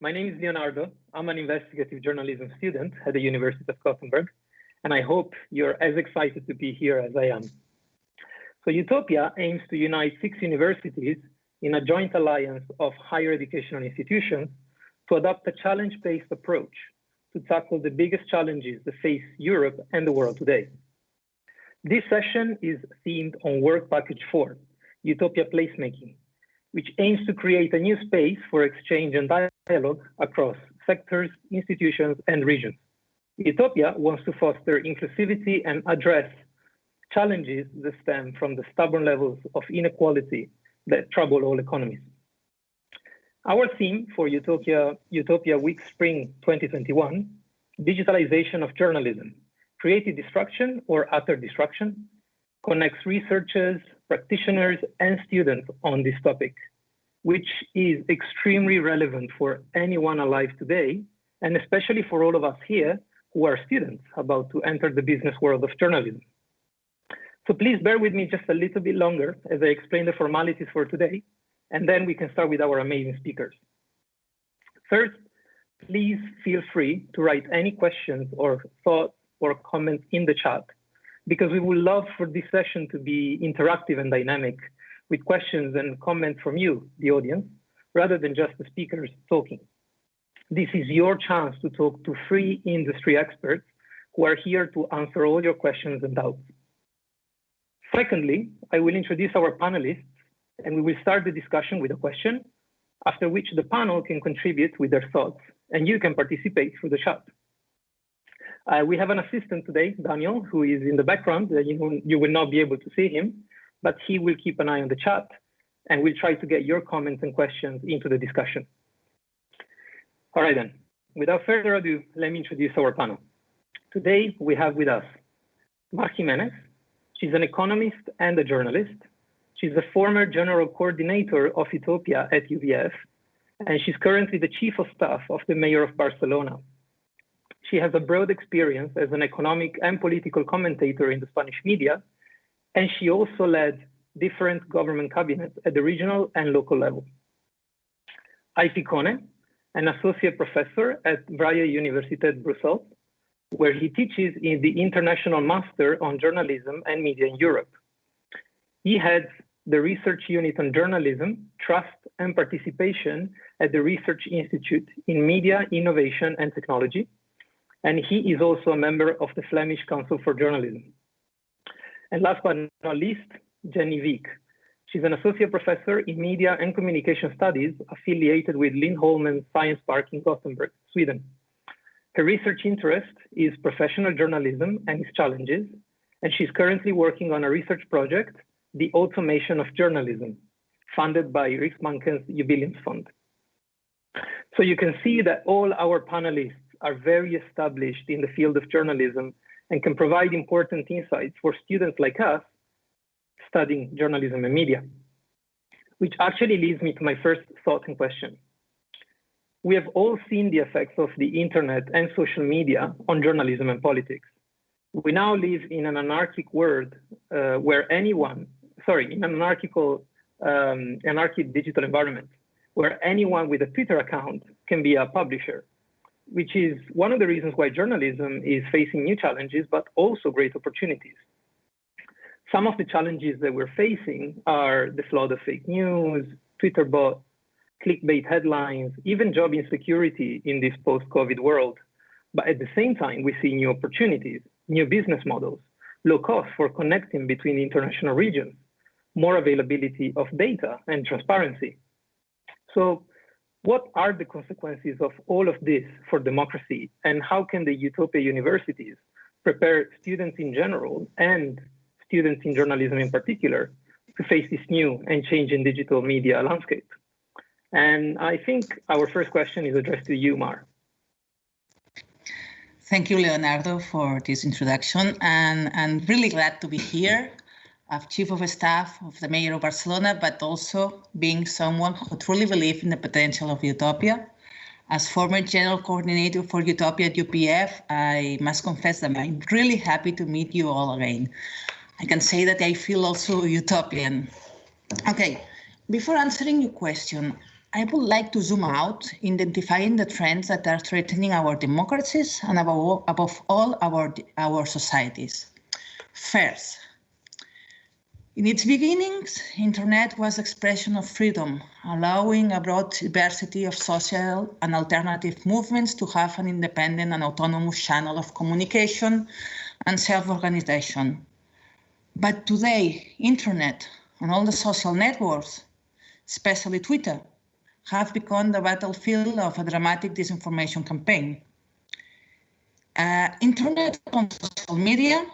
My name is Leonardo. I'm an investigative journalism student at the University of Gothenburg, and I hope you're as excited to be here as I am. So EUTOPIA aims to unite 6 universities in a joint alliance of higher educational institutions to adopt a challenge-based approach to tackle the biggest challenges that face Europe and the world today. This session is themed on Work Package 4, EUTOPIA Placemaking, which aims to create a new space for exchange and dialogue across sectors, institutions, and regions. EUTOPIA wants to foster inclusivity and address challenges that stem from the stubborn levels of inequality that trouble all economies. Our theme for EUTOPIA Week Spring 2021, Digitalization of Journalism, Creative Destruction or Utter Destruction, connects researchers, practitioners, and students on this topic, which is extremely relevant for anyone alive today, and especially for all of us here who are students about to enter the business world of journalism. So please bear with me just a little bit longer as I explain the formalities for today, and then we can start with our amazing speakers. First, please feel free to write any questions or thoughts or comments in the chat, because we would love for this session to be interactive and dynamic with questions and comments from you, the audience, rather than just the speakers talking. This is your chance to talk to 3 industry experts who are here to answer all your questions and doubts. Secondly, I will introduce our panelists, and we will start the discussion with a question, after which the panel can contribute with their thoughts, and you can participate through the chat. We have an assistant today, Daniel, who is in the background. You will not be able to see him, but he will keep an eye on the chat, and we'll try to get your comments and questions into the discussion. All right then, without further ado, let me introduce our panel. Today, we have with us Mar Jiménez. She's an economist and a journalist. She's the former general coordinator of EUTOPIA at UBS, and she's currently the chief of staff of the mayor of Barcelona. She has a broad experience as an economic and political commentator in the Spanish media, and she also led different government cabinets at the regional and local level. Picone, an associate professor at Vrije Universiteit Brussels, where he teaches in the International Master on Journalism and Media in Europe. He heads the research unit on journalism, trust, and participation at the Research Institute in Media, Innovation, and Technology, and he is also a member of the Flemish Council for Journalism. And last but not least, Jenny Wiik. She's an associate professor in Media and Communication Studies affiliated with Lindholmen Science Park in Gothenburg, Sweden. Her research interest is professional journalism and its challenges, and she's currently working on a research project, The Automation of Journalism, funded by Riksbanken's Jubileumsfond. So you can see that all our panelists are very established in the field of journalism and can provide important insights for students like us studying journalism and media, which actually leads me to my first thought and question. We have all seen the effects of the internet and social media on journalism and politics. We now live in an anarchic world anarchic digital environment, where anyone with a Twitter account can be a publisher, which is one of the reasons why journalism is facing new challenges, but also great opportunities. Some of the challenges that we're facing are the flood of fake news, Twitter bots, clickbait headlines, even job insecurity in this post-COVID world. But at the same time, we see new opportunities, new business models, low cost for connecting between international regions, more availability of data and transparency. So what are the consequences of all of this for democracy, and how can the EUTOPIA universities prepare students in general and students in journalism in particular to face this new and changing digital media landscape? And I think our first question is addressed to you, Mar. Thank you, Leonardo, for this introduction. And I'm really glad to be here as Chief of Staff of the Mayor of Barcelona, but also being someone who truly believes in the potential of EUTOPIA. As former General Coordinator for EUTOPIA at UPF, I must confess that I'm really happy to meet you all again. I can say that I feel also utopian. Okay, before answering your question, I would like to zoom out, identifying the trends that are threatening our democracies and above all our societies. First, in its beginnings, internet was expression of freedom, allowing a broad diversity of social and alternative movements to have an independent and autonomous channel of communication and self-organization. But today, internet and all the social networks, especially Twitter, have become the battlefield of a dramatic disinformation campaign. Internet and social media,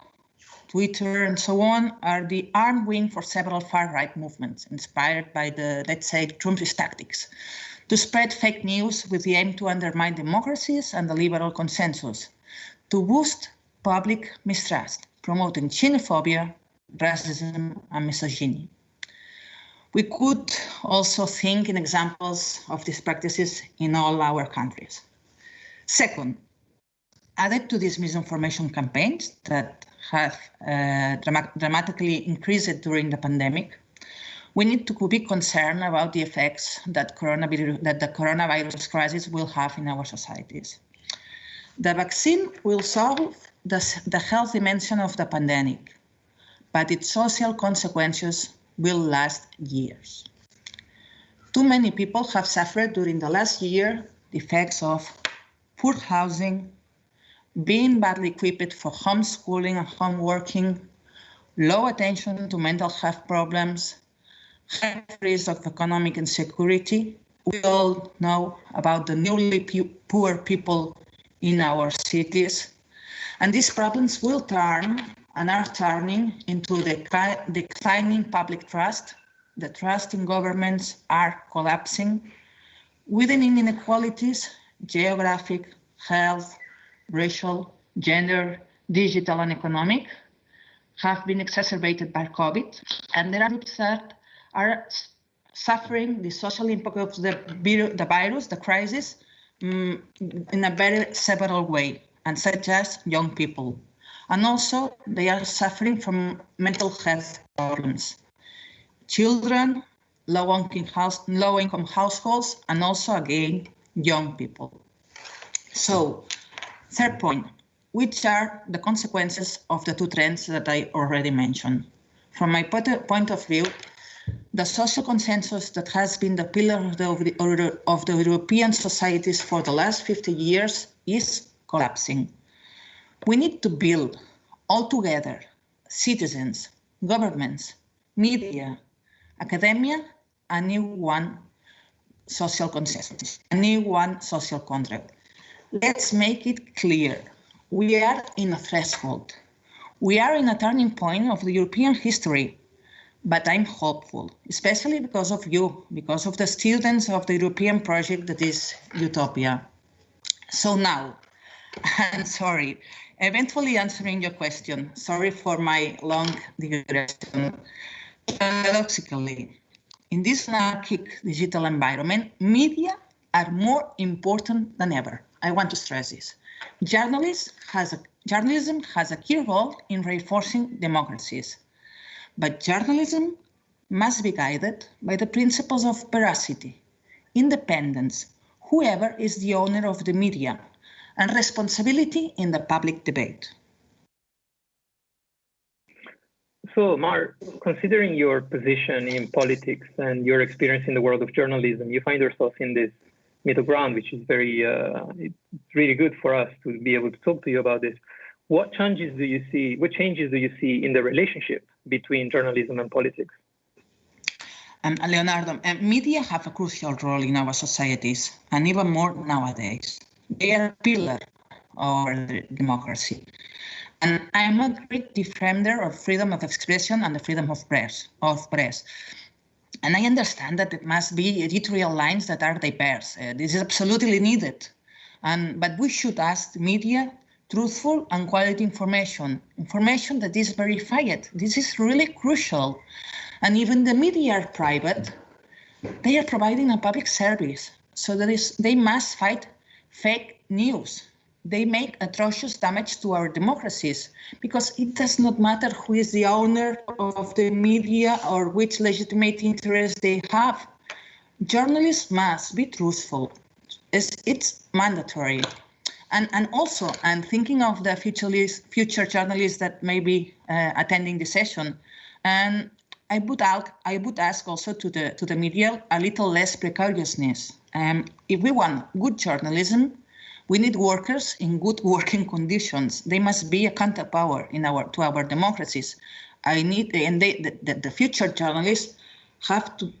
Twitter and so on, are the arm wing for several far-right movements inspired by the, let's say, Trumpist tactics to spread fake news with the aim to undermine democracies and the liberal consensus, to boost public mistrust, promoting xenophobia, racism, and misogyny. We could also think in examples of these practices in all our countries. Second, added to these misinformation campaigns that have dramatically increased during the pandemic, we need to be concerned about the effects that the coronavirus crisis will have in our societies. The vaccine will solve the health dimension of the pandemic, but its social consequences will last years. Too many people have suffered during the last year the effects of poor housing, being badly equipped for homeschooling and home working, low attention to mental health problems, high risk of economic insecurity. We all know about the newly poor people in our cities, and these problems will turn and are turning into declining public trust. The trust in governments are collapsing. Within inequalities, geographic, health, racial, gender, digital, and economic, have been exacerbated by COVID. And there are groups that are suffering the social impact of the virus, the crisis, in a very several way, and such as young people. And also they are suffering from mental health problems. Children, low-income households, and also again, young people. So, third point, which are the consequences of the two trends that I already mentioned? From my point of view, the social consensus that has been the pillar of the European societies for the last 50 years is collapsing. We need to build all together, citizens, governments, media, academia, a new one social consensus, a new one social contract. Let's make it clear. We are in a threshold. We are in a turning point of the European history, but I'm hopeful, especially because of you, because of the students of the European project that is EUTOPIA. So now, I'm sorry, eventually answering your question. Sorry for my long digression. Paradoxically, in this anarchic digital environment, media are more important than ever. I want to stress this. Journalism has a key role in reinforcing democracies, but journalism must be guided by the principles of veracity, independence, whoever is the owner of the media, and responsibility in the public debate. So, Mar, considering your position in politics and your experience in the world of journalism, you find yourself in this middle ground, which is it's really good for us to be able to talk to you about this. What changes do you see in the relationship between journalism and politics? Leonardo, media have a crucial role in our societies, and even more nowadays. They are a pillar of our democracy. And I'm a great defender of freedom of expression and the freedom of press. And I understand that it must be editorial lines that are diverse. This is absolutely needed. But we should ask the media truthful and quality information that is verified. This is really crucial. And even the media are private. They are providing a public service. So they must fight fake news. They make atrocious damage to our democracies because it does not matter who is the owner of the media or which legitimate interest they have. journalists must be truthful. It's mandatory. And also, I'm thinking of the future journalists that may be attending the session, and I would ask also to the media a little less precariousness. If we want good journalism, we need workers in good working conditions. They must be a counterpower to our democracies. The future journalists have to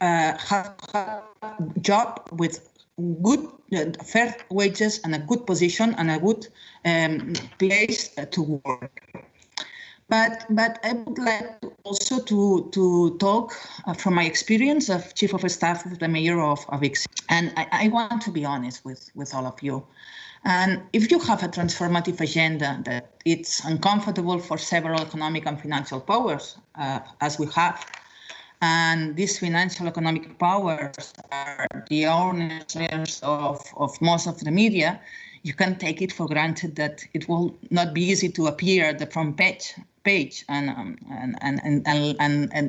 have a job with good, fair wages and a good position and a good place to work. But I would like also to talk from my experience of Chief of Staff of the Mayor of Wiik. And I want to be honest with all of you. And if you have a transformative agenda that it's uncomfortable for several economic and financial powers, as we have, and these financial economic powers are the owners of most of the media, you can take it for granted that it will not be easy to appear at the front page, and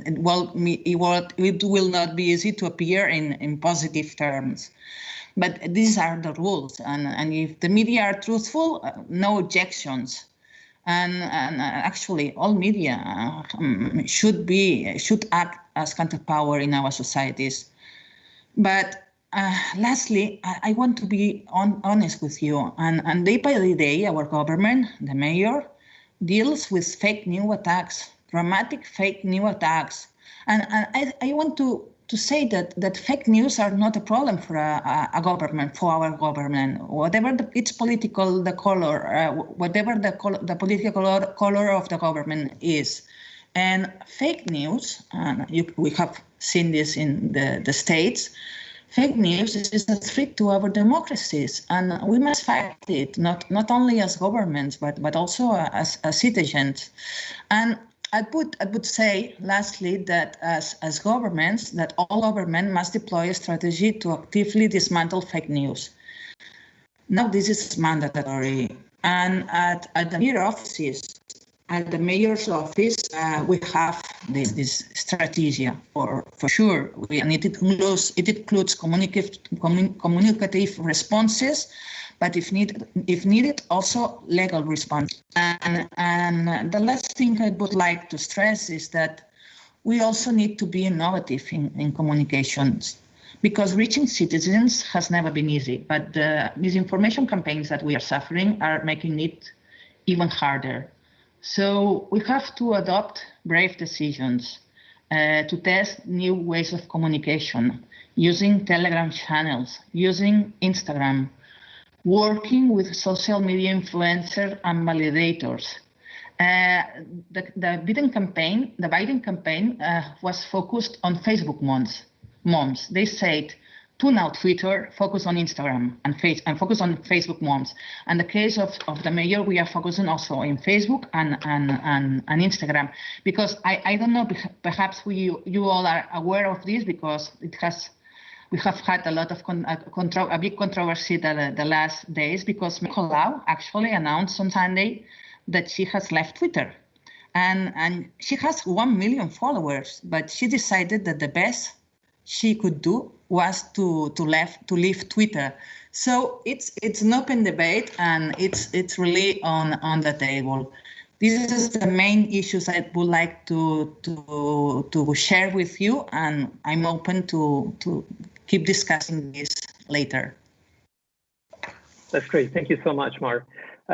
it will not be easy to appear in positive terms. But these are the rules, and if the media are truthful, no objections. And actually, all media should act as counterpower in our societies. But lastly, I want to be honest with you. And day by day, our government, the mayor, deals with fake news attacks, dramatic fake news attacks. And I want to say that fake news are not a problem for a government, for our government, whatever its political color, whatever the political color of the government is. And fake news, we have seen this in the States, fake news is a threat to our democracies, and we must fight it, not only as governments, but also as citizens. And I would say, lastly, that as governments, that all government must deploy a strategy to actively dismantle fake news. Now this is mandatory, and at the mayor offices, at the mayor's office, we have this strategy for sure. And it includes communicative responses, but if needed, also legal response. And the last thing I would like to stress is that we also need to be innovative in communications, because reaching citizens has never been easy, but the disinformation campaigns that we are suffering are making it even harder. So we have to adopt brave decisions to test new ways of communication, using Telegram channels, using Instagram, working with social media influencers and validators. The Biden campaign was focused on Facebook moms. They said, tune out Twitter, focus on Instagram and focus on Facebook moms. And the case of the mayor, we are focusing also in Facebook and Instagram, because I don't know, perhaps you all are aware of this, because we have had a lot of a big controversy the last days, because Nicolau actually announced on Sunday that she has left Twitter, and she has 1 million followers, but she decided that the best she could do was to leave Twitter. So it's an open debate, and it's really on the table. This is the main issues I would like to share with you, and I'm open to keep discussing this later. That's great. Thank you so much, Mar.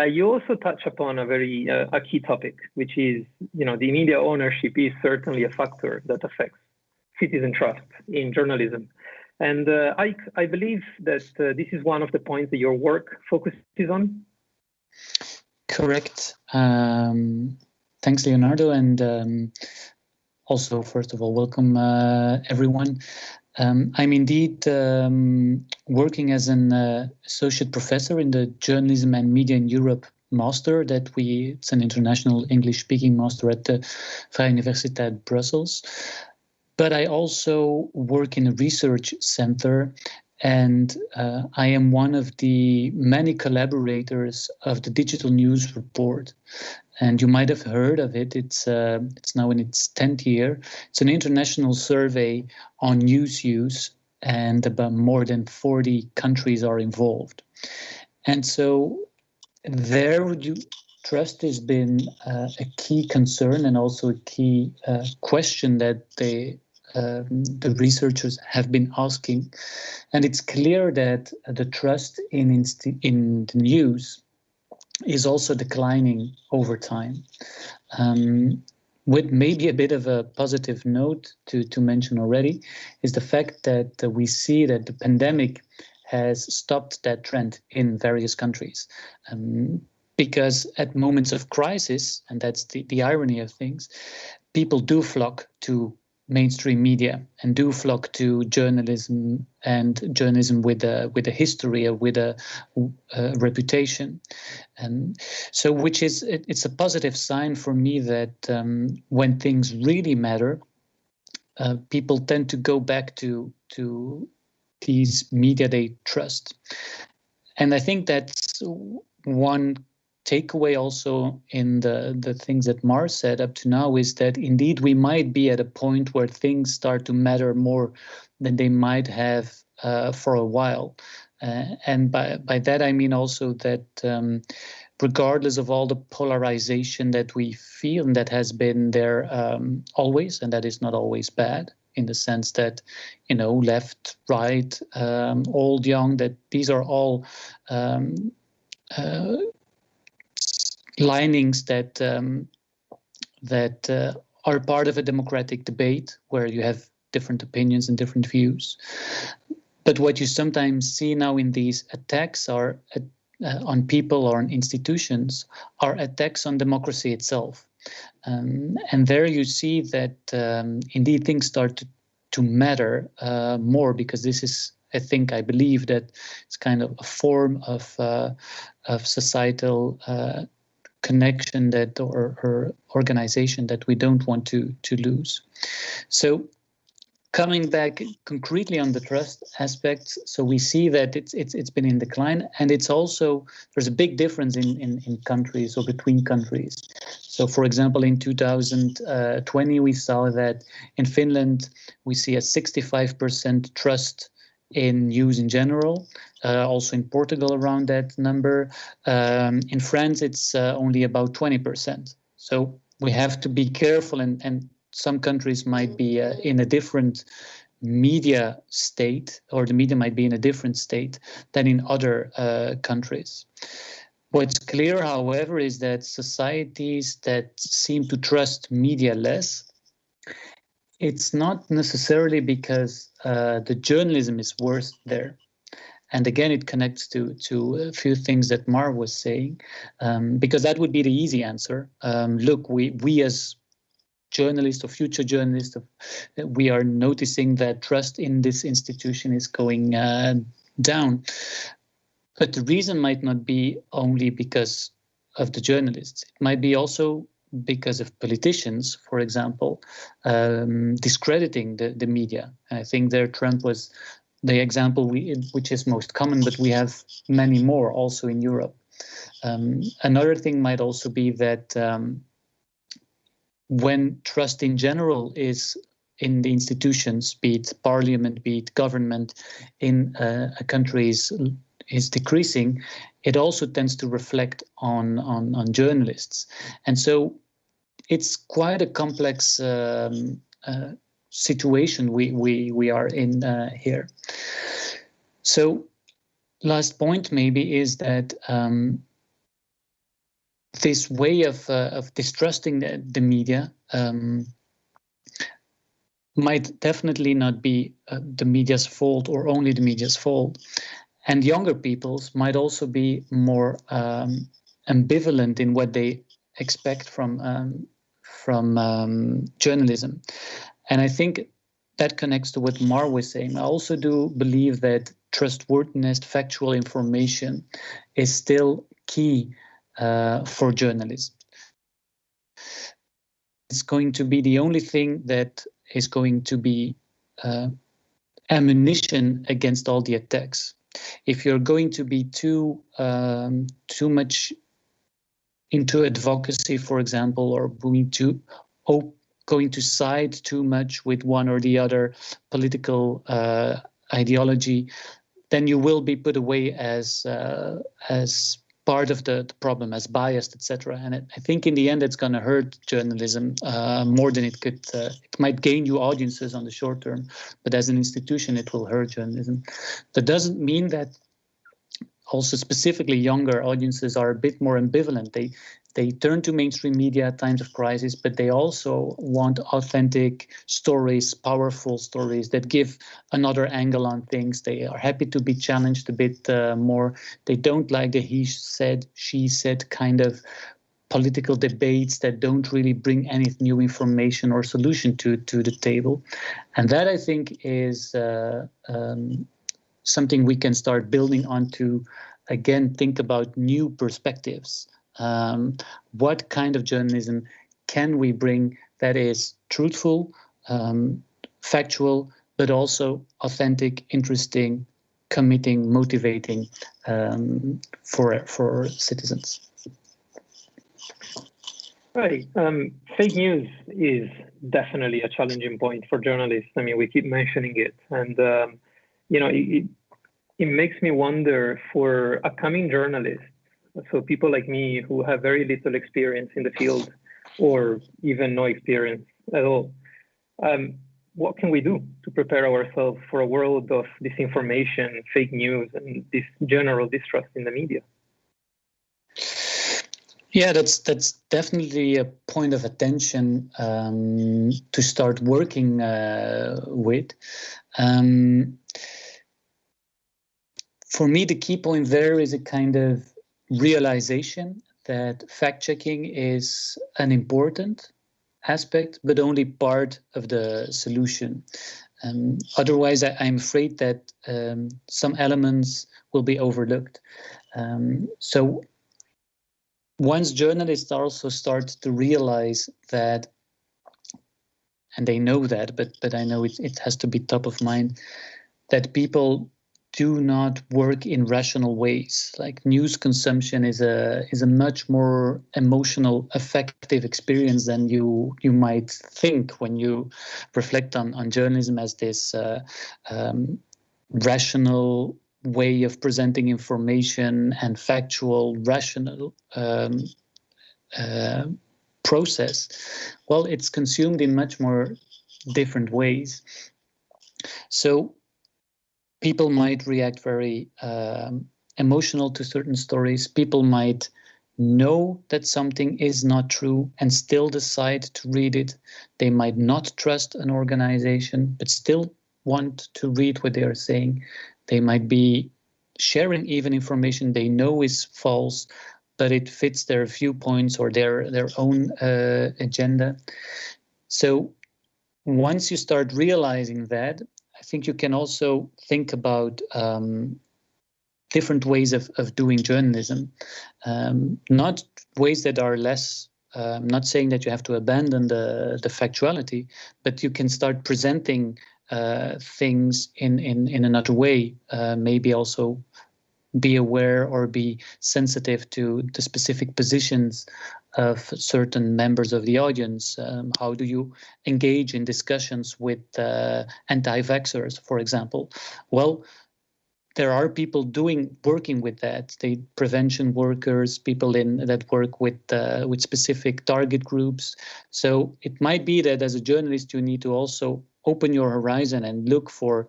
You also touch upon a key topic, which is, the media ownership is certainly a factor that affects citizen trust in journalism. And I believe that this is one of the points that your work focuses on. Correct. Thanks, Leonardo. And also, first of all, welcome everyone. I'm indeed working as an associate professor in the Journalism and Media in Europe master it's an international English-speaking master at the Vrije Universiteit Brussels. But I also work in a research center, and I am one of the many collaborators of the Digital News Report. and you might have heard of it. It's now in its 10th year. It's an international survey on news use, and about more than 40 countries are involved. And so there, trust has been a key concern and also a key question that the researchers have been asking. And it's clear that the trust in the news is also declining over time. With maybe a bit of a positive note to mention already is the fact that we see that the pandemic has stopped that trend in various countries. Because at moments of crisis, and that's the irony of things, people do flock to mainstream media and do flock to journalism, and journalism with a history, with a reputation. And so, it's a positive sign for me that when things really matter, people tend to go back to these media they trust. And I think that's one takeaway also in the things that Mar said up to now, is that indeed we might be at a point where things start to matter more than they might have for a while. And by that I mean also that regardless of all the polarization that we feel and that has been there always, and that is not always bad, in the sense that, left, right, old, young, that these are all linings that are part of a democratic debate where you have different opinions and different views. But what you sometimes see now in these attacks are on people or on institutions are attacks on democracy itself. And there you see that indeed things start to matter more, because this is, I believe that it's kind of a form of societal connection that or organization that we don't want to lose. So coming back concretely on the trust aspects, so we see that it's been in decline, and it's also, there's a big difference in countries or between countries. So for example, in 2020 we saw that in Finland we see a 65% trust in news in general, also in Portugal around that number. In France, it's only about 20%. So we have to be careful, and some countries might be in a different media state, or the media might be in a different state than in other countries. What's clear, however, is that societies that seem to trust media less, it's not necessarily because the journalism is worse there. And again, it connects to a few things that Mar was saying, because that would be the easy answer. Look, we as journalists or future journalists, we are noticing that trust in this institution is going down. But the reason might not be only because of the journalists. It might be also because of politicians, for example, discrediting the media. I think there Trump was the example which is most common, but we have many more also in Europe. Another thing might also be that when trust in general is in the institutions, be it parliament, be it government, in a country is decreasing, it also tends to reflect on journalists. And so it's quite a complex situation we are in here. So last point maybe is that this way of distrusting the media might definitely not be the media's fault or only the media's fault. And younger peoples might also be more ambivalent in what they expect from journalism. And I think that connects to what Mar was saying. I also do believe that trustworthiness, factual information is still key for journalism. It's going to be the only thing that is going to be ammunition against all the attacks. If you're going to be too much into advocacy, for example, or going to side too much with one or the other political ideology, then you will be put away as part of the problem, as biased, etc. And I think in the end, it's going to hurt journalism more than it could. It might gain you audiences on the short term, but as an institution, it will hurt journalism. That doesn't mean that also specifically younger audiences are a bit more ambivalent. They turn to mainstream media at times of crisis, but they also want authentic stories, powerful stories that give another angle on things. They are happy to be challenged a bit more. They don't like the he said, she said kind of political debates that don't really bring any new information or solution to the table. And that, I think, is something we can start building on to, again, think about new perspectives. What kind of journalism can we bring that is truthful, factual, but also authentic, interesting, committing, motivating for citizens? Right. Fake news is definitely a challenging point for journalists. I mean, we keep mentioning it, and it makes me wonder for upcoming journalists. So people like me who have very little experience in the field or even no experience at all, what can we do to prepare ourselves for a world of disinformation, fake news, and this general distrust in the media? Yeah, that's definitely a point of attention to start working with. For me, the key point there is a kind of realization that fact-checking is an important aspect, but only part of the solution. Otherwise, I'm afraid that some elements will be overlooked. So once journalists also start to realize that, and they know that, but I know it has to be top of mind, that people do not work in rational ways. Like news consumption is a much more emotional, affective experience than you might think when you reflect on journalism as this rational way of presenting information and factual, rational process. Well, it's consumed in much more different ways. So people might react very emotional to certain stories. People might know that something is not true and still decide to read it. They might not trust an organization, but still want to read what they are saying. They might be sharing even information they know is false, but it fits their viewpoints or their own agenda. So once you start realizing that, I think you can also think about different ways of doing journalism, not ways that are less, not saying that you have to abandon the factuality, but you can start presenting things in another way, maybe also be aware or be sensitive to the specific positions of certain members of the audience. How do you engage in discussions with anti-vaxxers, for example? Well, there are people working with that. Prevention workers, people that work with specific target groups. So it might be that as a journalist, you need to also open your horizon and look for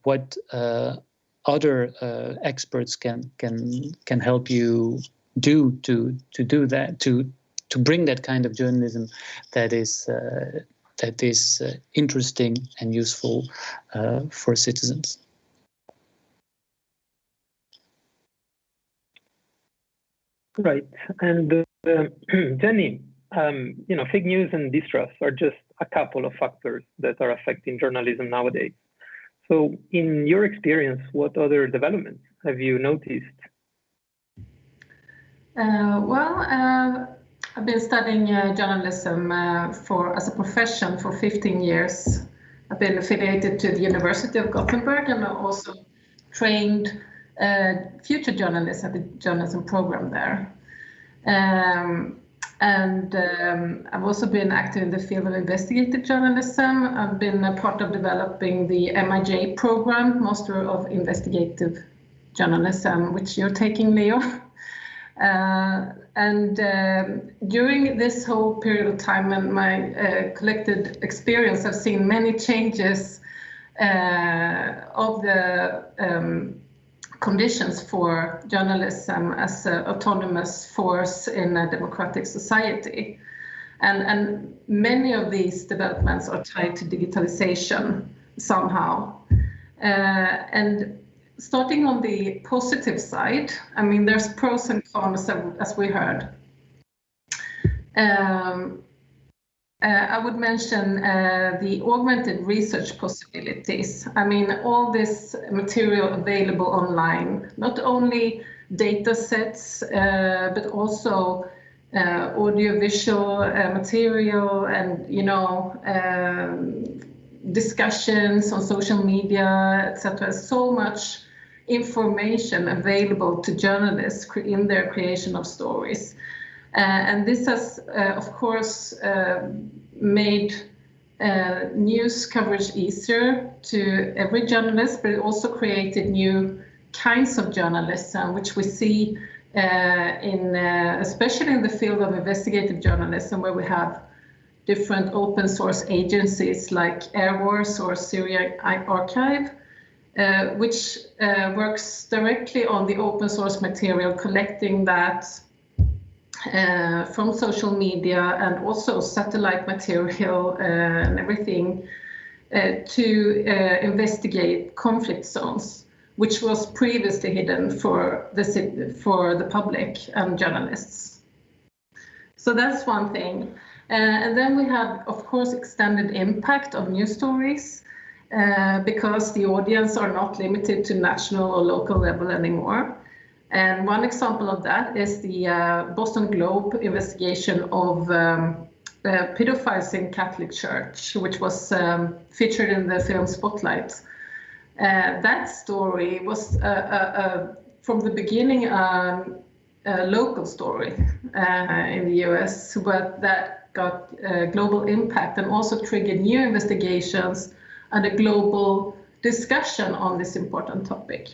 what other experts can help you do to do that, to bring that kind of journalism that is interesting and useful for citizens. Right, and Jenny, fake news and distrust are just a couple of factors that are affecting journalism nowadays. So, in your experience, what other developments have you noticed? I've been studying journalism as a profession for 15 years. I've been affiliated to the University of Gothenburg and also trained future journalists at the journalism program there. I've also been active in the field of investigative journalism. I've been a part of developing the MIJ program, Master of Investigative Journalism, which you're taking, Leo. During this whole period of time and my collected experience, I've seen many changes of the conditions for journalism as an autonomous force in a democratic society. And many of these developments are tied to digitalization somehow. And starting on the positive side, I mean, there's pros and cons, as we heard. I would mention the augmented research possibilities. I mean, all this material available online, not only data sets, but also audiovisual material and, discussions on social media, etc. So much information available to journalists in their creation of stories. And this has, of course, made news coverage easier to every journalist, but it also created new kinds of journalism, which we see especially in the field of investigative journalism, where we have different open source agencies like Air Wars or Syria Archive, which works directly on the open source material, collecting that from social media and also satellite material and everything to investigate conflict zones, which was previously hidden for the public and journalists. So that's one thing. And then we have, of course, extended impact of news stories because the audience are not limited to national or local level anymore. And one example of that is the Boston Globe investigation of pedophiles in Catholic Church, which was featured in the film Spotlight. That story was from the beginning a local story in the US, but that got global impact and also triggered new investigations and a global discussion on this important topic.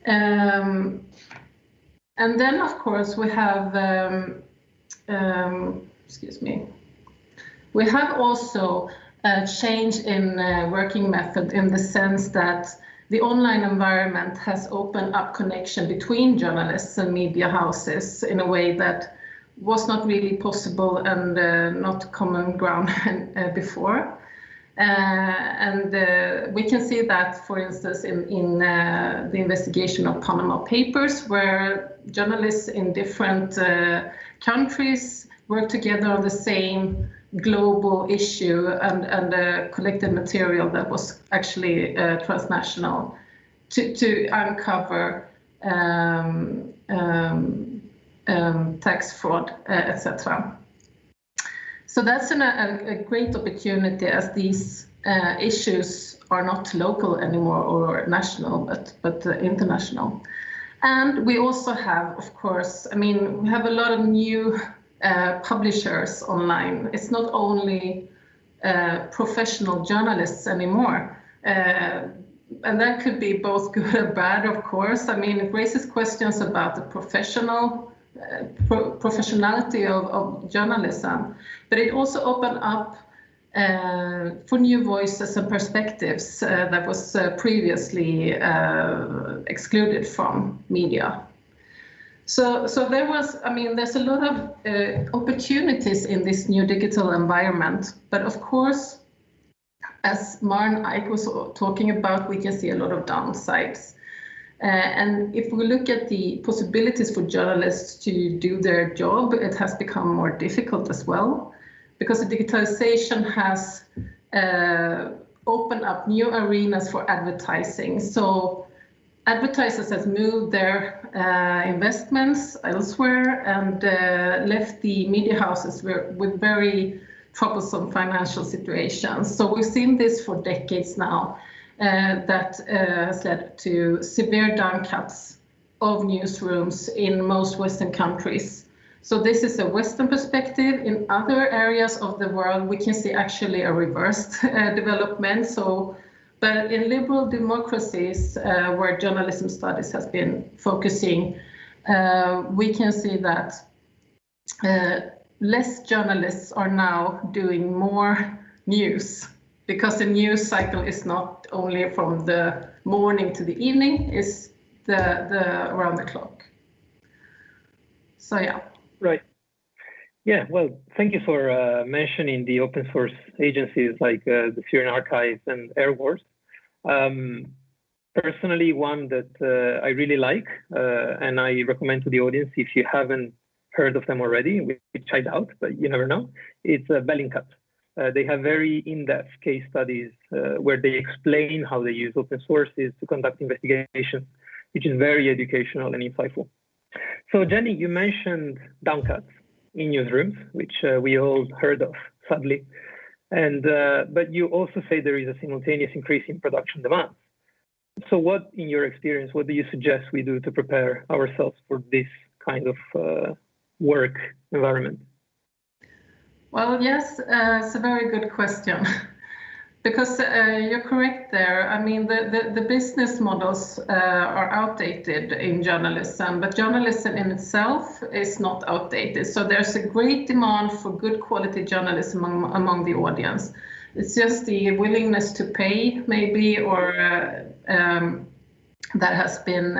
And then, of course, we have, we have also a change in working method in the sense that the online environment has opened up connection between journalists and media houses in a way that was not really possible and not common ground before. We can see that, for instance, in the investigation of Panama Papers, where journalists in different countries work together on the same global issue and collected material that was actually transnational to uncover tax fraud, etc. So that's a great opportunity, as these issues are not local anymore or national, but international. And we also have, of course, I mean, we have a lot of new publishers online. It's not only professional journalists anymore. And that could be both good and bad, of course. I mean, it raises questions about the professionality of journalism, but it also opened up for new voices and perspectives that was previously excluded from media. So there was, I mean, there's a lot of opportunities in this new digital environment, but of course, as Maren Eik was talking about, we can see a lot of downsides. And if we look at the possibilities for journalists to do their job, it has become more difficult as well, because the digitalization has opened up new arenas for advertising. So advertisers have moved their investments elsewhere and left the media houses with very troublesome financial situations. So we've seen this for decades now. That has led to severe downcuts of newsrooms in most Western countries. So this is a Western perspective. In other areas of the world, we can see actually a reversed development. But in liberal democracies, where journalism studies has been focusing, we can see that less journalists are now doing more news, because the news cycle is not only from the morning to the evening, it's the around the clock. So yeah. Right. Yeah, well, thank you for mentioning the open source agencies like the Syrian Archives and Air Wars. Personally, one that I really like, and I recommend to the audience, if you haven't heard of them already, which I doubt, but you never know, it's Bellingcat. They have very in-depth case studies where they explain how they use open sources to conduct investigations, which is very educational and insightful. So Jenny, you mentioned downcuts in newsrooms, which we all heard of, sadly. And but you also say there is a simultaneous increase in production demands. So what, in your experience, what do you suggest we do to prepare ourselves for this kind of work environment? Well, yes, it's a very good question. Because you're correct there. I mean, the business models are outdated in journalism, but journalism in itself is not outdated. So there's a great demand for good quality journalism among the audience. It's just the willingness to pay, maybe, or that has been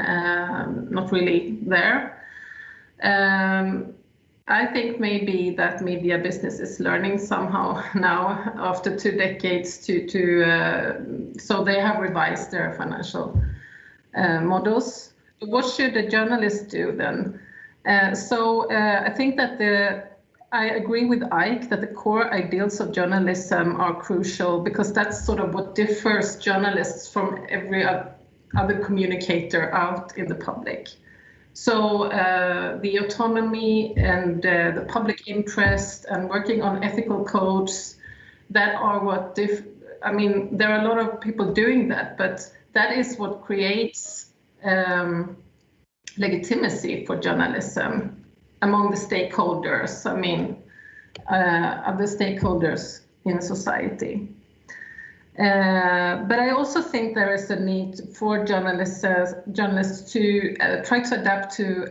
not really there. I think maybe that media business is learning somehow now after 2 decades so they have revised their financial models. What should a journalist do then? I think that I agree with Ike that the core ideals of journalism are crucial, because that's sort of what differs journalists from every other communicator out in the public. So the autonomy and the public interest and working on ethical codes, that are what I mean, there are a lot of people doing that, but that is what creates legitimacy for journalism among the stakeholders, I mean, other stakeholders in society. But I also think there is a need for journalists to try to adapt to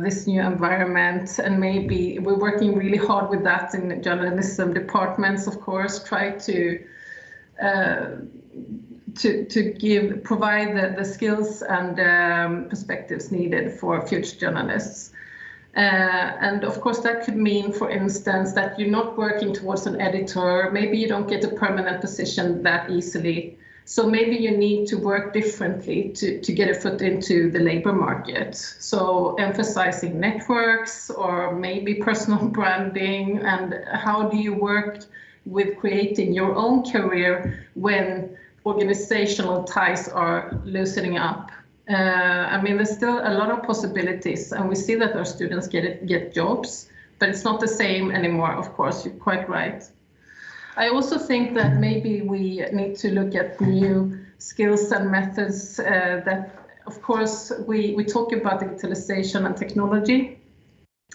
this new environment, and maybe we're working really hard with that in journalism departments, of course, try to provide the skills and perspectives needed for future journalists. And of course, that could mean, for instance, that you're not working towards an editor. Maybe you don't get a permanent position that easily. So maybe you need to work differently to get a foot into the labor market. So emphasizing networks, or maybe personal branding, and how do you work with creating your own career when organizational ties are loosening up. I mean, there's still a lot of possibilities, and we see that our students get jobs, but it's not the same anymore, of course, you're quite right. I also think that maybe we need to look at new skills and methods that, of course, we talk about digitalisation and technology.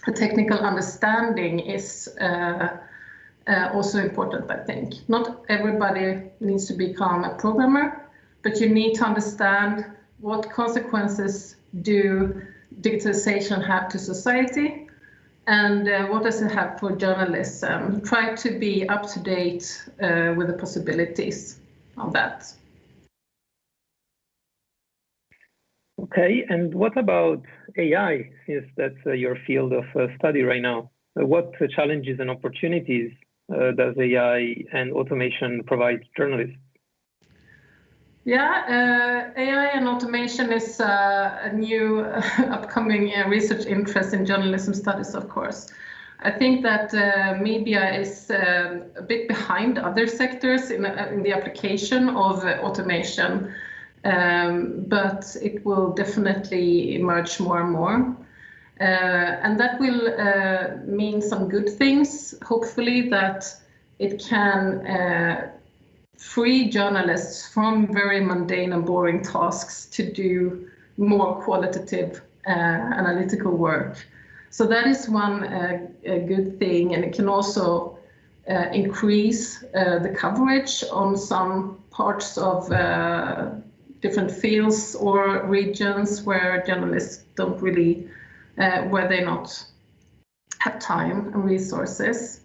The technical understanding is also important, I think. Not everybody needs to become a programmer, but you need to understand what consequences do digitalization have to society, and what does it have for journalism? Try to be up to date with the possibilities of that. Okay, and what about AI, since that's your field of study right now? What challenges and opportunities does AI and automation provide journalists? Yeah, AI and automation is a new upcoming research interest in journalism studies, of course. I think that media is a bit behind other sectors in the application of automation, but it will definitely emerge more and more. And that will mean some good things, hopefully, that it can free journalists from very mundane and boring tasks to do more qualitative analytical work. So that is one a good thing, and it can also increase the coverage on some parts of different fields or regions where journalists don't really, where they not have time and resources.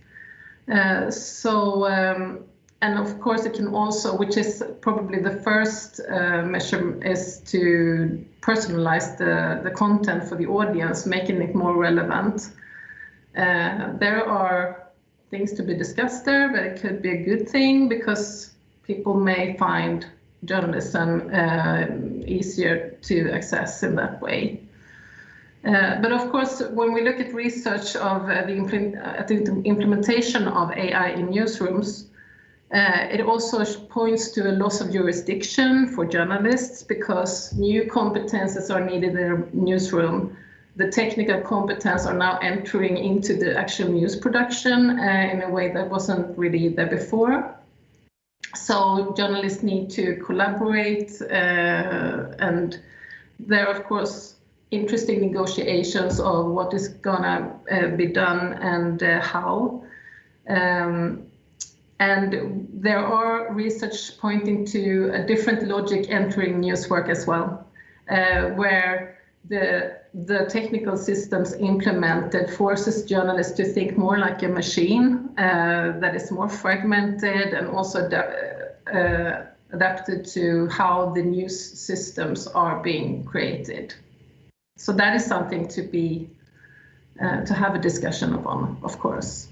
And of course it can also, which is probably the first measure, is to personalize the content for the audience, making it more relevant. There are things to be discussed there, but it could be a good thing because people may find journalism easier to access in that way. But of course, when we look at research of the implementation of AI in newsrooms, it also points to a loss of jurisdiction for journalists because new competences are needed in a newsroom. The technical competence are now entering into the actual news production in a way that wasn't really there before. So journalists need to collaborate, and there are, of course, interesting negotiations of what is gonna be done and how. And there are research pointing to a different logic entering news work as well, where the technical systems implemented forces journalists to think more like a machine that is more fragmented and also adapted to how the news systems are being created. So that is something to be to have a discussion upon, of course.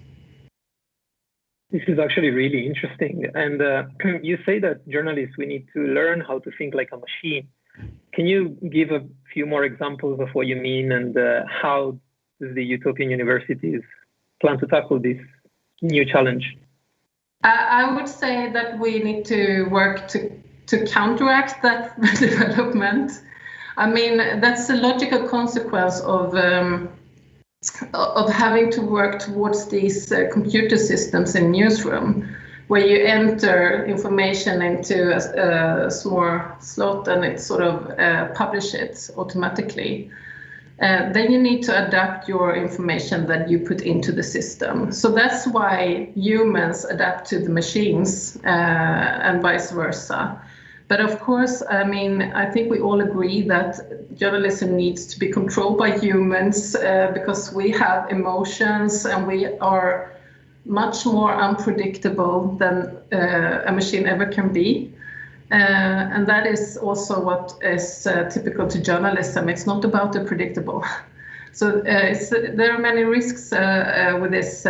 This is actually really interesting. And you say that journalists, we need to learn how to think like a machine. Can you give a few more examples of what you mean, and how does the Utopian universities plan to tackle this new challenge? I would say that we need to work to counteract that development. I mean, that's a logical consequence of having to work towards these computer systems in newsroom, where you enter information into a small slot and it sort of publish it automatically. Then you need to adapt your information that you put into the system. So that's why humans adapt to the machines and vice versa. But of course, I mean, I think we all agree that journalism needs to be controlled by humans because we have emotions and we are much more unpredictable than a machine ever can be. And that is also what is typical to journalism. It's not about the predictable. So there are many risks with this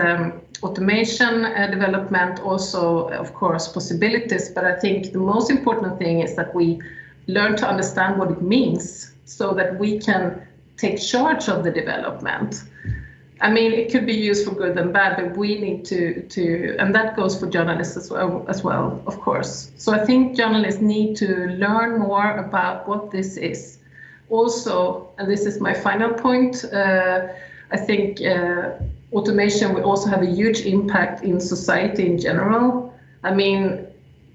automation development, also, of course, possibilities. But I think the most important thing is that we learn to understand what it means so that we can take charge of the development. I mean, it could be used for good and bad, but we need to and that goes for journalists as well, of course. So I think journalists need to learn more about what this is. Also, and this is my final point, I think automation will also have a huge impact in society in general. I mean,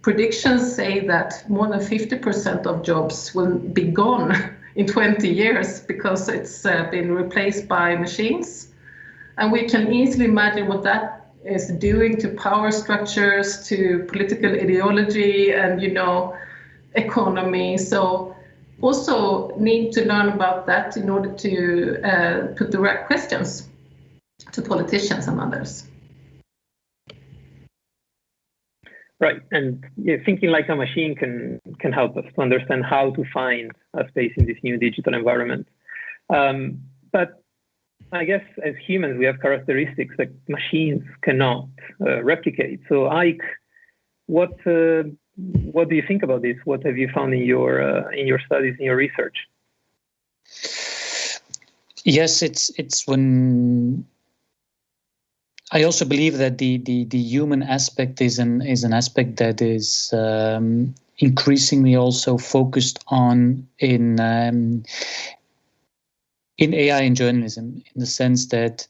predictions say that more than 50% of jobs will be gone in 20 years because it's been replaced by machines. And we can easily imagine what that is doing to power structures, to political ideology, and, you know, economy. So also need to learn about that in order to put the right questions to politicians and others. Right, and yeah, thinking like a machine can help us to understand how to find a space in this new digital environment. But I guess as humans, we have characteristics that machines cannot replicate. So Ike, what do you think about this? What have you found in your studies, in your research? Yes, it's when I also believe that the human aspect is an aspect that is increasingly also focused on in AI in journalism, in the sense that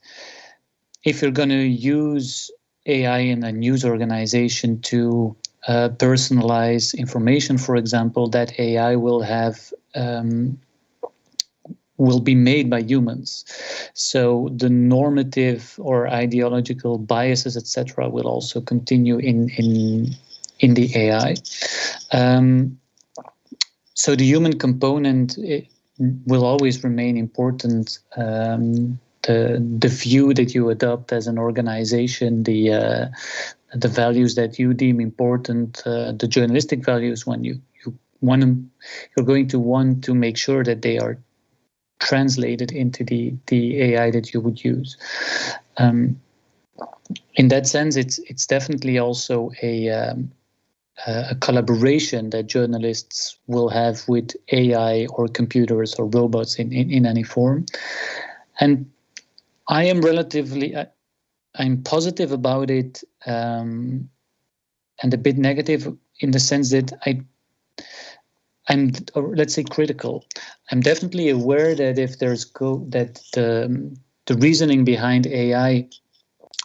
if you're going to use AI in a news organization to personalize information, for example, that AI will will be made by humans. So the normative or ideological biases, etc., will also continue in the AI. So the human component will always remain important. The view that you adopt as an organization, the values that you deem important, the journalistic values, when you're going to want to make sure that they are translated into the AI that you would use. In that sense, it's definitely also a collaboration that journalists will have with AI or computers or robots in any form. And I am I'm positive about it, and a bit negative in the sense that I'm, let's say, critical. I'm definitely aware that if there's the reasoning behind AI,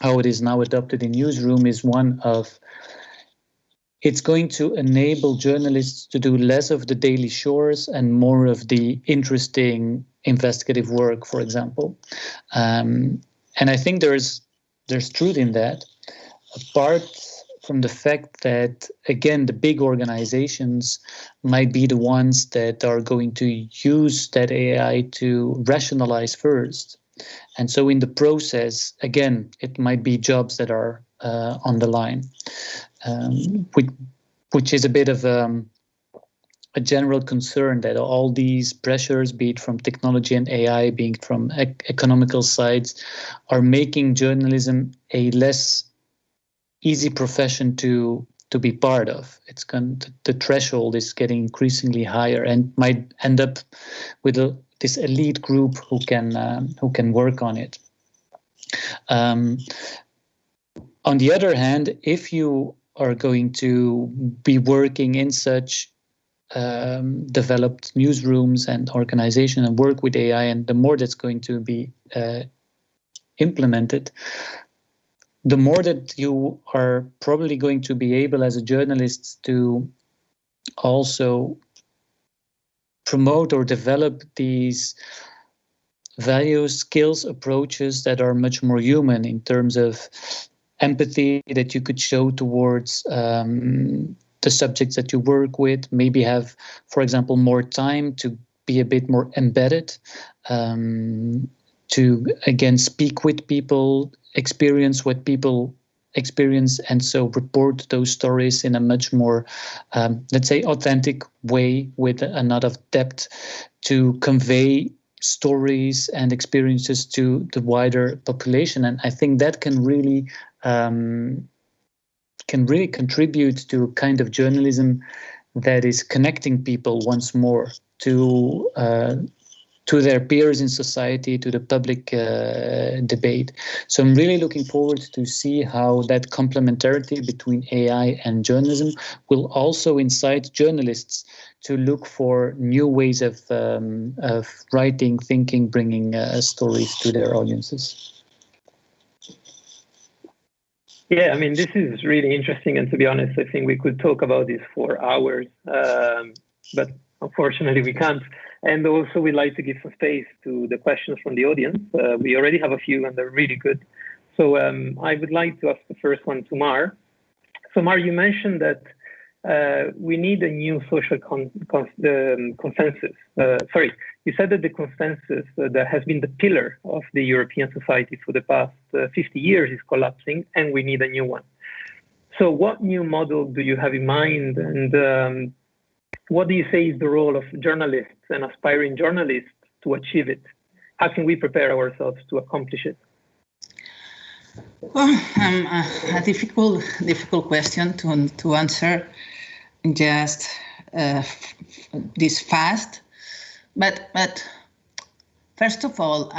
how it is now adopted in newsroom, is one of it's going to enable journalists to do less of the daily chores and more of the interesting investigative work, for example. And I think there's truth in that, apart from the fact that, again, the big organizations might be the ones that are going to use that AI to rationalize first. And so in the process, again, it might be jobs that are on the line, which is a bit of a general concern, that all these pressures, be it from technology and AI, being from economical sides, are making journalism a less easy profession to be part of. The threshold is getting increasingly higher and might end up with this elite group who can work on it. On the other hand, if you are going to be working in such developed newsrooms and organization and work with AI, and the more that's going to be implemented, the more that you are probably going to be able as a journalist to also promote or develop these values, skills, approaches that are much more human in terms of empathy that you could show towards the subjects that you work with, maybe have, for example, more time to be a bit more embedded, to, again, speak with people, experience what people experience, and so report those stories in a much more, let's say, authentic way, with a lot of depth, to convey stories and experiences to the wider population. And I think that can really contribute to a kind of journalism that is connecting people once more to their peers in society, to the public debate. So I'm really looking forward to see how that complementarity between AI and journalism will also incite journalists to look for new ways of writing, thinking, bringing stories to their audiences. Yeah, I mean, this is really interesting. And to be honest, I think we could talk about this for hours, but unfortunately we can't. And also we'd like to give some space to the questions from the audience. We already have a few and they're really good. So I would like to ask the first one to Mar. So Mar, you mentioned that we need a new social consensus. You said that the consensus that has been the pillar of the European society for the past 50 years is collapsing, and we need a new one. So what new model do you have in mind, and what do you say is the role of journalists and aspiring journalists to achieve it? How can we prepare ourselves to accomplish it? Well, a difficult question to answer just this fast. But first of all,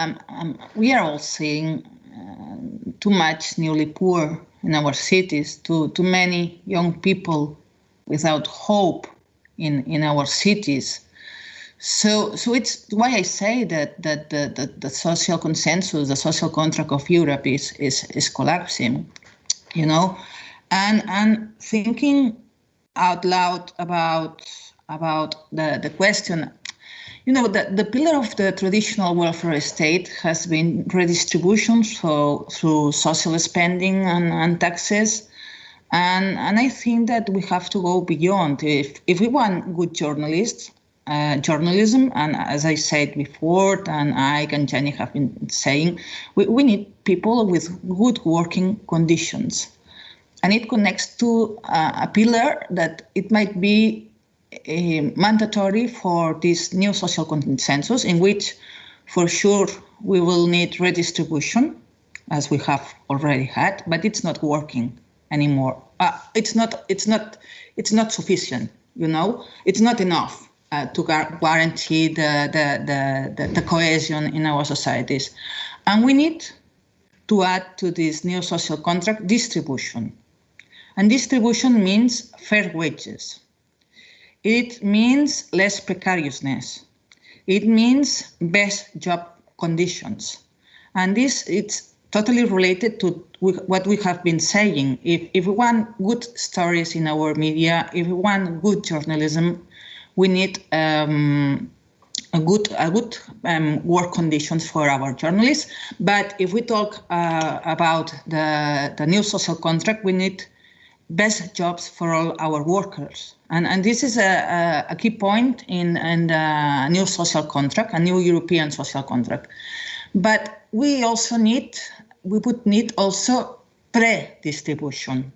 we are all seeing too much newly poor in our cities, too many young people without hope in our cities. So it's why I say that the social consensus, the social contract of Europe is collapsing, you know, and thinking out loud about the question. You know, the pillar of the traditional welfare state has been redistribution, so through social spending and taxes. And I think that we have to go beyond. If we want good journalism, and as I said before, and Ike and Jenny have been saying, we need people with good working conditions. And it connects to a pillar that it might be mandatory for this new social consensus, in which for sure we will need redistribution, as we have already had, but it's not working anymore. It's not sufficient, you know, it's not enough to guarantee the cohesion in our societies. And we need to add to this new social contract distribution. And distribution means fair wages. It means less precariousness. It means best job conditions. And this, it's totally related to what we have been saying. If we want good stories in our media, if we want good journalism, we need good work conditions for our journalists. But if we talk about the new social contract, we need best jobs for all our workers. And this is a key point in the new social contract, a new European social contract. But we would need also pre-distribution.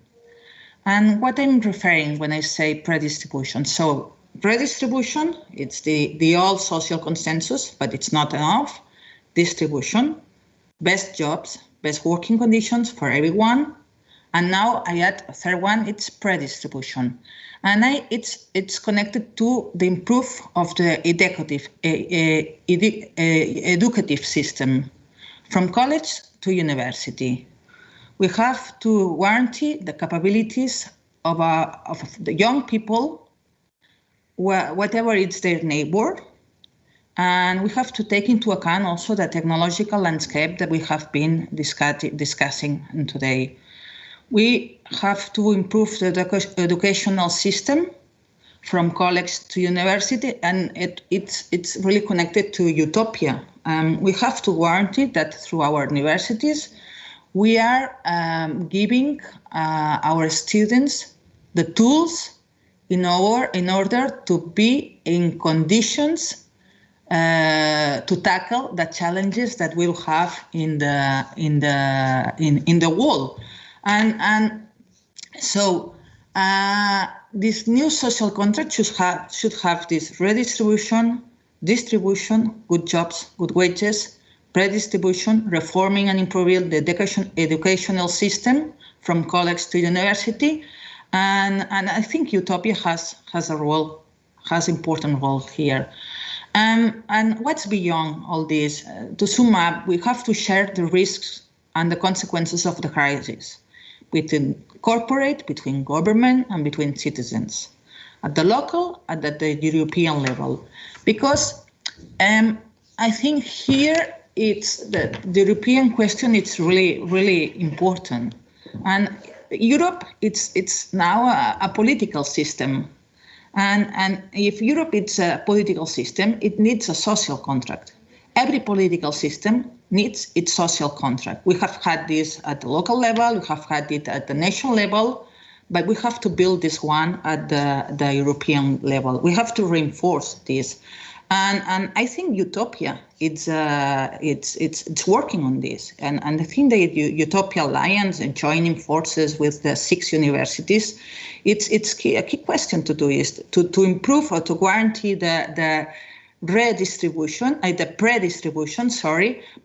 And what I'm referring when I say pre-distribution. So redistribution, it's the old social consensus, but it's not enough. Distribution, best jobs, best working conditions for everyone. And now I add a third one, it's pre-distribution. And it's connected to the improve of the educative system from college to university. We have to guarantee the capabilities of the young people, whatever it's their neighbor. And we have to take into account also the technological landscape that we have been discussing today. We have to improve the educational system from college to university, and it's really connected to utopia. We have to guarantee that through our universities, we are giving our students the tools in order to be in conditions to tackle the challenges that we'll have in the world. And so this new social contract should have this redistribution, distribution, good jobs, good wages, redistribution, reforming and improving the educational system from college to university. And I think Utopia has important role here. And what's beyond all this? To sum up, we have to share the risks and the consequences of the crisis between corporate, between government, and between citizens, at the local and at the European level. Because I think here it's the European question. It's really, really important. And Europe, it's now a political system. And if Europe is a political system, it needs a social contract. Every political system needs its social contract. We have had this at the local level, we have had it at the national level, but we have to build this one at the European level. We have to reinforce this. And I think Utopia, it's working on this. And I think the Utopia Alliance and joining forces with the 6 universities, it's key. A key question to do is to improve or to guarantee the redistribution, the pre-distribution,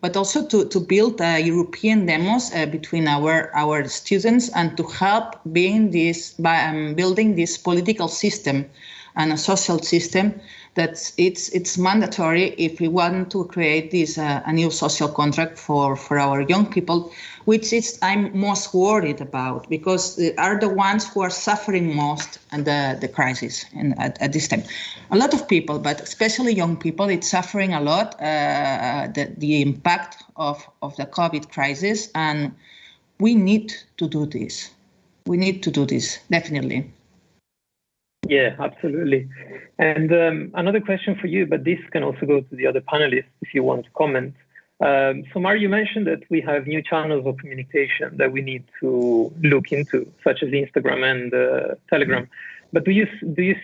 but also to build European demos between our students and to help building this political system and a social system that it's mandatory if we want to create this a new social contract for our young people, which is I'm most worried about, because they are the ones who are suffering most and the crisis at this time. A lot of people, but especially young people, it's suffering a lot, the impact of the COVID crisis, and we need to do this. We need to do this, definitely. Yeah, absolutely. And another question for you, but this can also go to the other panelists if you want to comment. So Mar, you mentioned that we have new channels of communication that we need to look into, such as Instagram and Telegram. But do you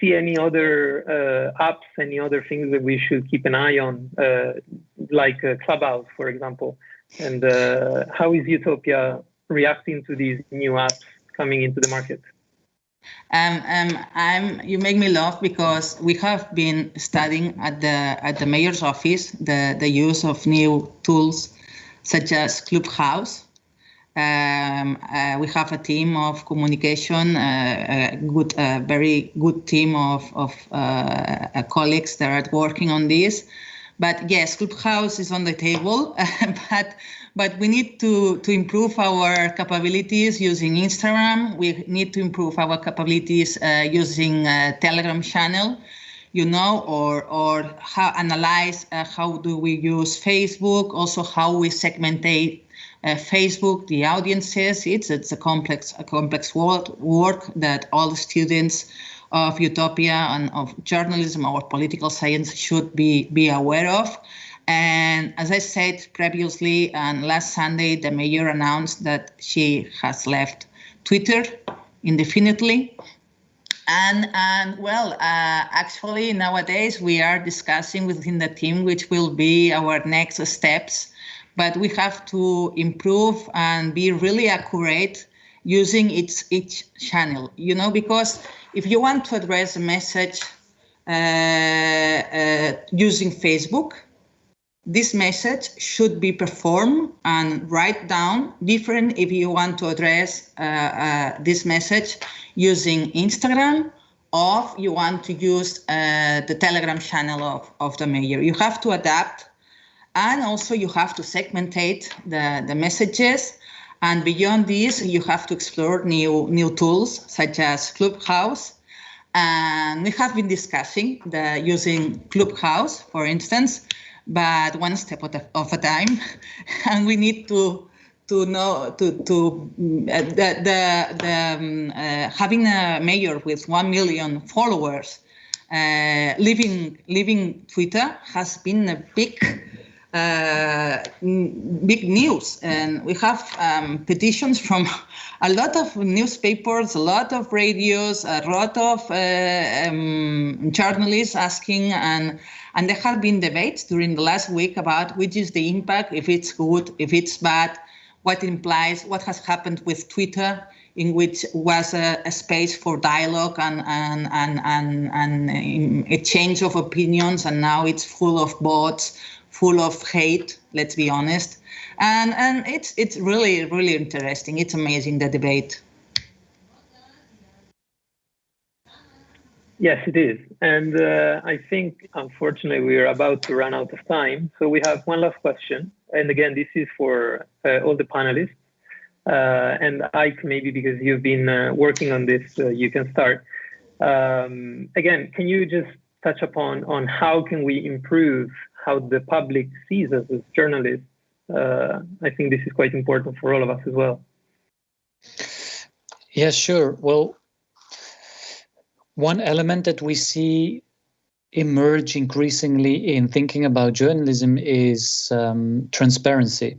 see any other apps, any other things that we should keep an eye on, like Clubhouse, for example? And how is Utopia reacting to these new apps coming into the market? You make me laugh because we have been studying at the mayor's office the use of new tools such as Clubhouse. We have a team of communication, very good team of colleagues that are working on this. But yes, Clubhouse is on the table, but we need to improve our capabilities using Instagram. We need to improve our capabilities using Telegram channel, or analyze how do we use Facebook, also how we segmentate Facebook, the audiences. It's a complex work that all students of Utopia and of journalism or political science should be aware of. And as I said previously, and last Sunday, the mayor announced that she has left Twitter indefinitely. Actually, nowadays we are discussing within the team which will be our next steps. But we have to improve and be really accurate using each channel, because if you want to address a message using Facebook, this message should be performed and write down different if you want to address this message using Instagram, or you want to use the Telegram channel of the mayor. You have to adapt, and also you have to segmentate the messages. And beyond this, you have to explore new tools such as Clubhouse. And we have been discussing using Clubhouse, for instance, but one step of a time. And we need to know having a mayor with 1 million followers leaving Twitter has been a big news, and we have petitions from a lot of newspapers, a lot of radios, a lot of journalists asking, and there have been debates during the last week about which is the impact, if it's good, if it's bad, what it implies, what has happened with Twitter, in which was a space for dialogue and exchange of opinions, and now it's full of bots, full of hate, let's be honest. And it's really, really interesting. It's amazing, the debate. Yes, it is. And I think, unfortunately, we are about to run out of time. So we have one last question. And again, this is for all the panelists. And Ike, maybe because you've been working on this, you can start. Again, can you just touch upon how can we improve how the public sees us as journalists? I think this is quite important for all of us as well. Yeah, sure. Well, one element that we see emerge increasingly in thinking about journalism is transparency.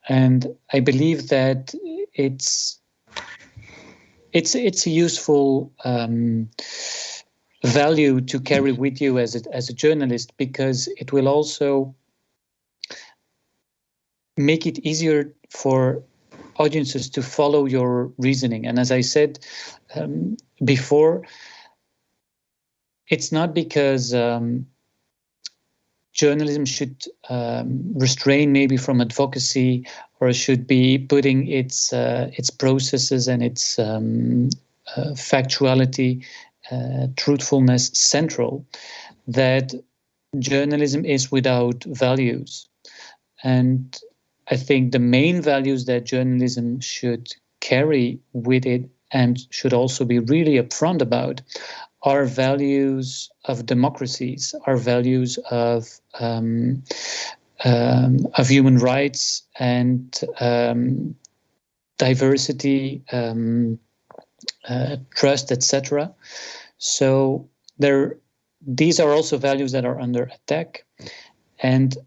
And I believe that it's a useful value to carry with you as a journalist, because it will also make it easier for audiences to follow your reasoning. And as I said before, it's not because journalism should restrain maybe from advocacy, or should be putting its processes and its factuality, truthfulness central, that journalism is without values. And I think the main values that journalism should carry with it, and should also be really upfront about, are values of democracies, are values of human rights and diversity, trust, etc. So these are also values that are under attack, and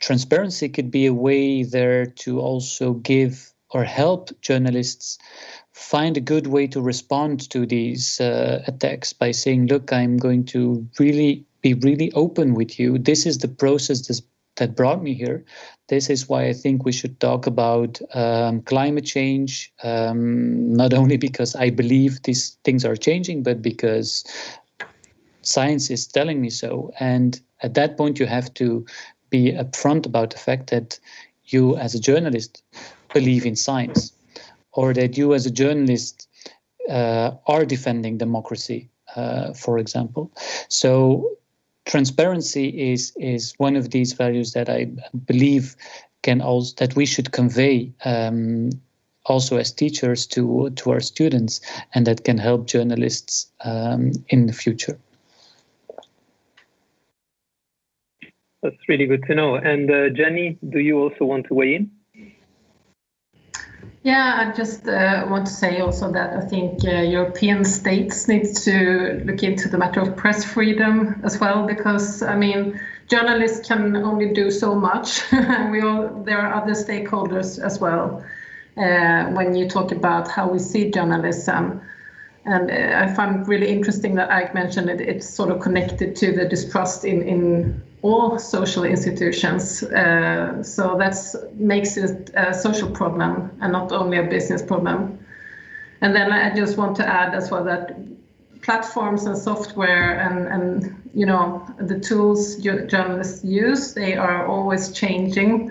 transparency could be a way there to also give or help journalists find a good way to respond to these attacks by saying, look, I'm going to be really open with you. This is the process that brought me here. This is why I think we should talk about climate change, not only because I believe these things are changing, but because science is telling me so. And at that point, you have to be upfront about the fact that you as a journalist believe in science, or that you as a journalist are defending democracy, for example. So transparency is one of these values that I believe that we should convey also as teachers to our students, and that can help journalists in the future. That's really good to know. And Jenny, do you also want to weigh in? Yeah, I just want to say also that I think European states need to look into the matter of press freedom as well, because I mean, journalists can only do so much. There are other stakeholders as well when you talk about how we see journalism. And I find it really interesting that Ike mentioned it. It's sort of connected to the distrust in all social institutions. So that makes it a social problem and not only a business problem. And then I just want to add as well that platforms and software and you know, the tools journalists use, they are always changing.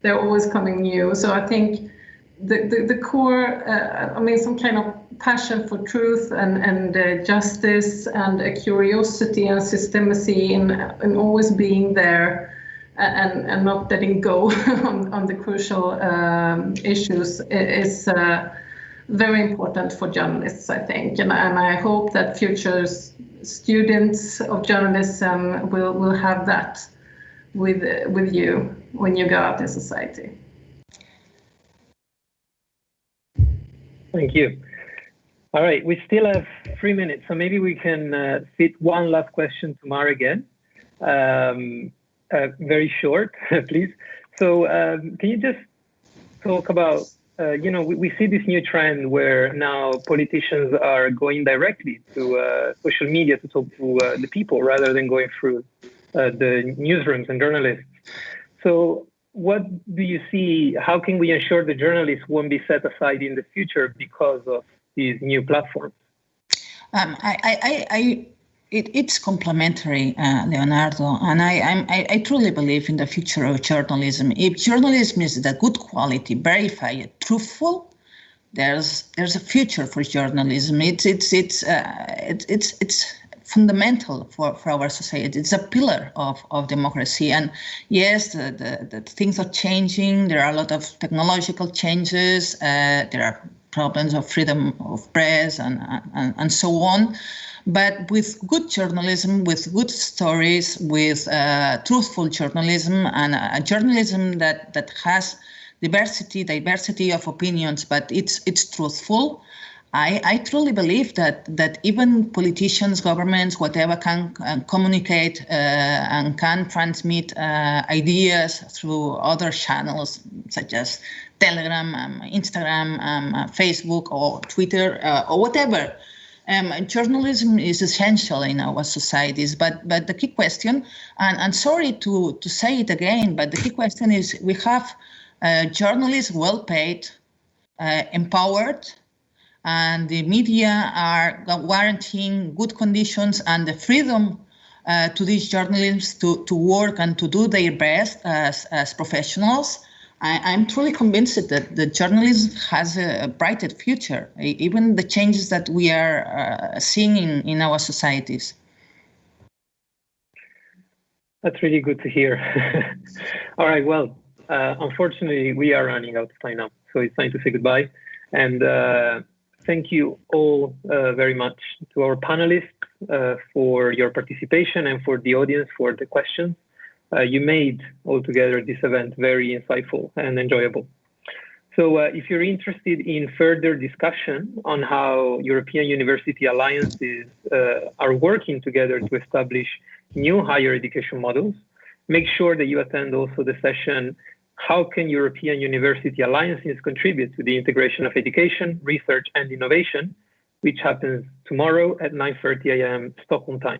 They're always coming new. So I think the core, I mean, some kind of passion for truth and justice and a curiosity and systemacy in always being there and not letting go on the crucial issues is very important for journalists, I think. And I hope that future students of journalism will have that with you when you go out in society. Thank you. All right, we still have 3 minutes, so maybe we can fit one last question to Mar again. Very short, please. So can you just talk about, you know, we see this new trend where now politicians are going directly to social media to talk to the people rather than going through the newsrooms and journalists. So what do you see? How can we ensure the journalists won't be set aside in the future because of these new platforms? It's complementary, Leonardo, and I truly believe in the future of journalism. If journalism is the good quality, verified, truthful, there's a future for journalism. It's fundamental for our society. It's a pillar of democracy. And yes, the things are changing. There are a lot of technological changes. There are problems of freedom of press and so on. But with good journalism, with good stories, with truthful journalism, and a journalism that has diversity of opinions, but it's truthful, I truly believe that even politicians, governments, whatever, can communicate and can transmit ideas through other channels such as Telegram, Instagram, Facebook, or Twitter, or whatever. Journalism is essential in our societies, but the key question, and sorry to say it again, but the key question is we have journalists well paid, empowered, and the media are guaranteeing good conditions and the freedom to these journalists to work and to do their best as professionals. I'm truly convinced that the journalism has a brighter future, even the changes that we are seeing in our societies. That's really good to hear. All right, well, unfortunately, we are running out of time now, so it's time to say goodbye. And thank you all very much to our panelists for your participation and for the audience for the questions. You made altogether this event very insightful and enjoyable. So if you're interested in further discussion on how European university alliances are working together to establish new higher education models, make sure that you attend also the session, How can European University Alliances contribute to the integration of education, research, and innovation, which happens tomorrow at 9:30 a.m. Stockholm time.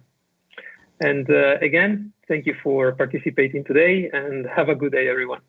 And again, thank you for participating today, and have a good day, everyone.